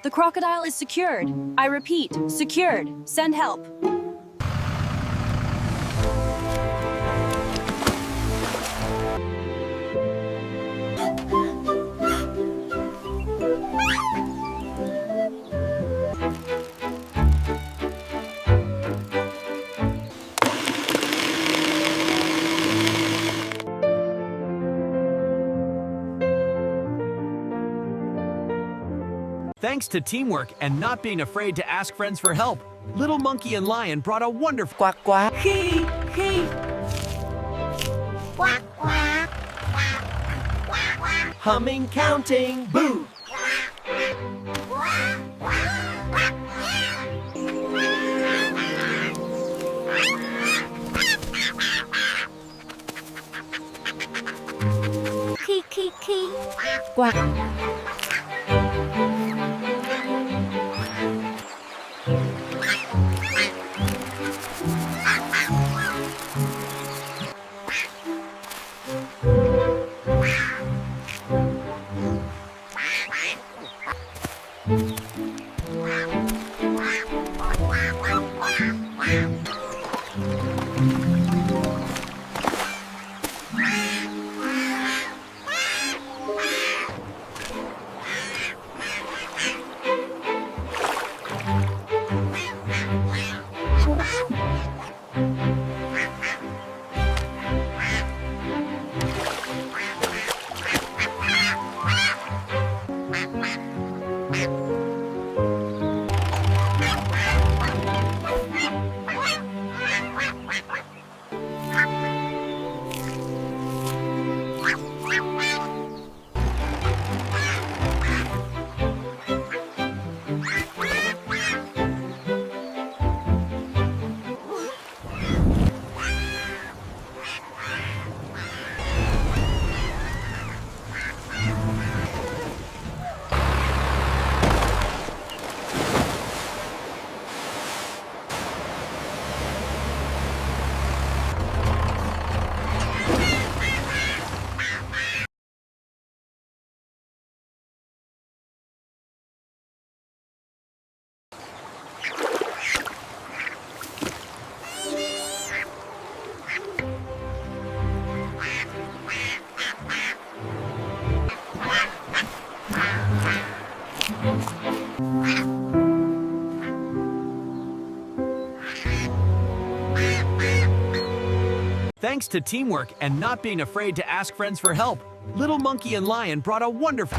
The crocodile is secured. I repeat, secured. Send help. Thanks to teamwork and not being afraid to ask friends for help, Little Monkey and Lion brought a wonderful quack quack. He. Quack, quack. Humming, counting, boo! Key. Quack. Thanks to teamwork and not being afraid to ask friends for help, Little Monkey and Lion brought a wonderful...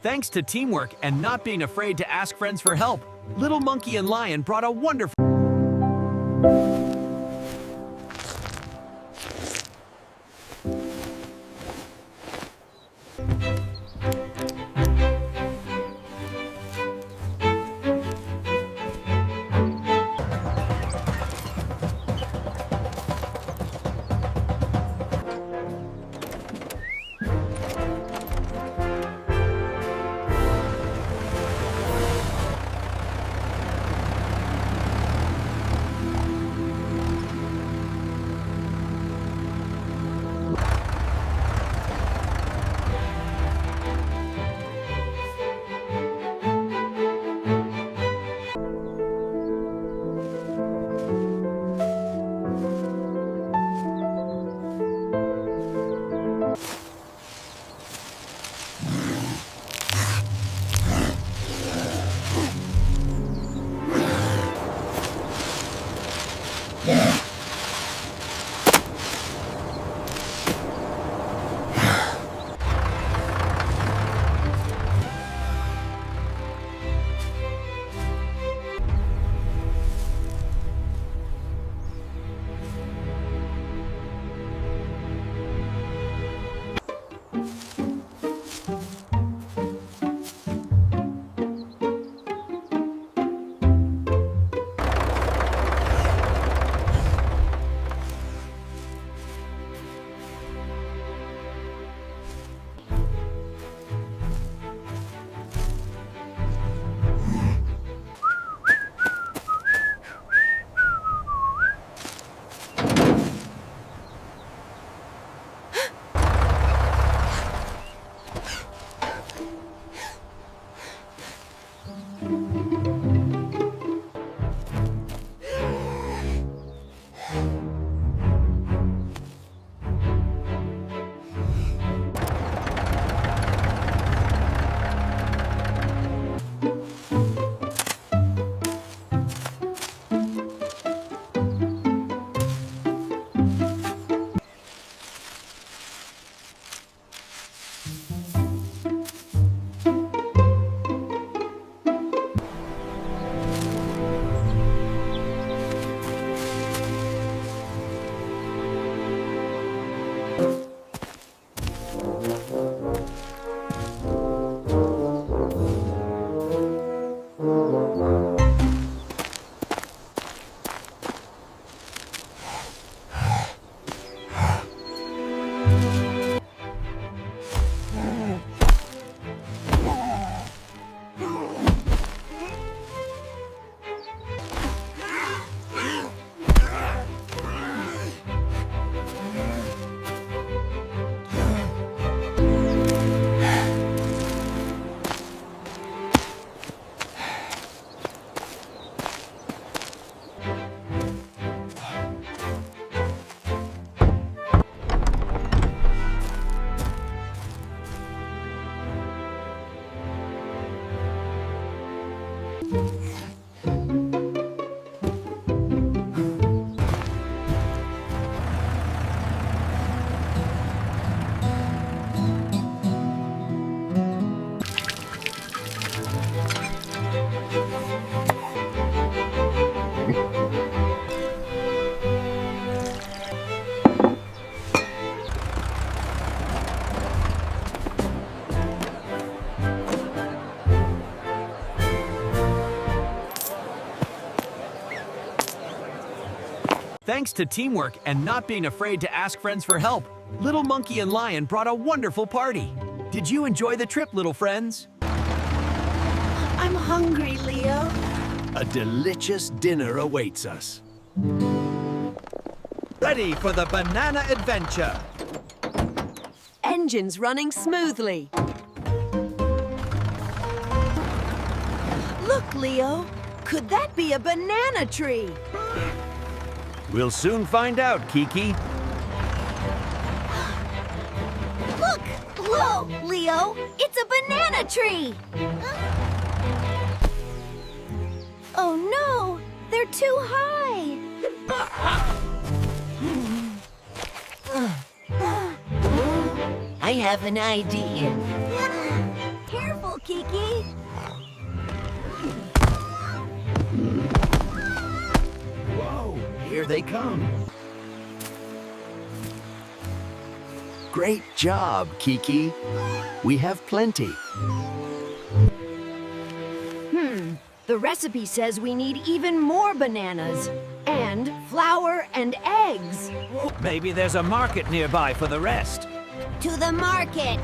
Thanks to teamwork and not being afraid to ask friends for help, Little Monkey and Lion brought a wonderful... Thanks to teamwork and not being afraid to ask friends for help, Little Monkey and Lion brought a wonderful party. Did you enjoy the trip, little friends? I'm hungry, Leo. A delicious dinner awaits us. Ready for the banana adventure. Engines running smoothly. Look, Leo. Could that be a banana tree? We'll soon find out, Kiki. Look! Whoa, Leo! It's a banana tree! Oh no! They're too high! I have an idea. Careful, Kiki! Whoa, here they come. Great job, Kiki. We have plenty. The recipe says we need even more bananas. And flour and eggs. Maybe there's a market nearby for the rest. To the market!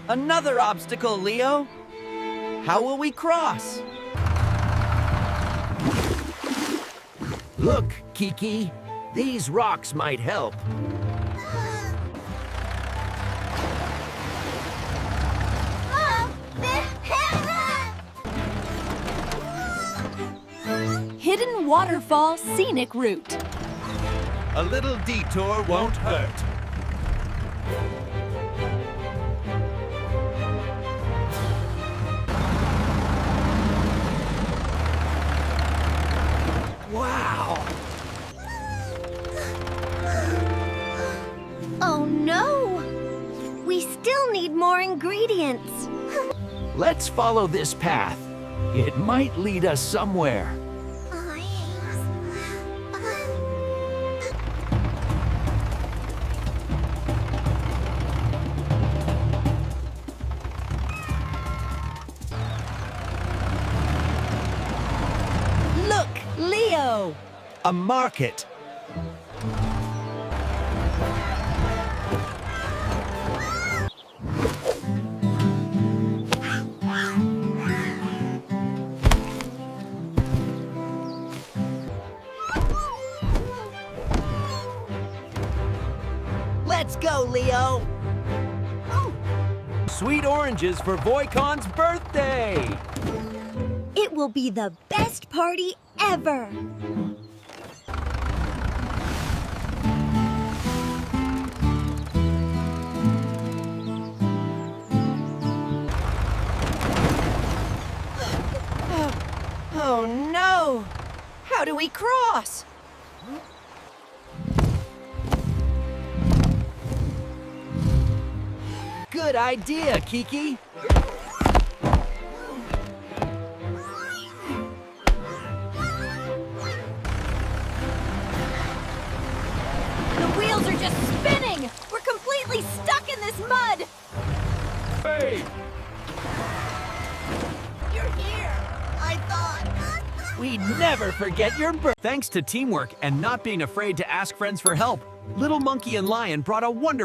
Another obstacle, Leo. How will we cross? Look, Kiki, these rocks might help. Hidden waterfall scenic route. A little detour won't hurt. Wow! Oh no! We still need more ingredients. Let's follow this path. It might lead us somewhere. Look, Leo! A market. Let's go, Leo! Sweet oranges for Voicon's birthday. It will be the best party ever! Oh no! How do we cross? Good idea, Kiki. The wheels are just spinning! We're completely stuck in this mud! Hey! You're here! I thought... We never forget your birthday. Thanks to teamwork and not being afraid to ask friends for help, Little Monkey and Lion brought a wonderful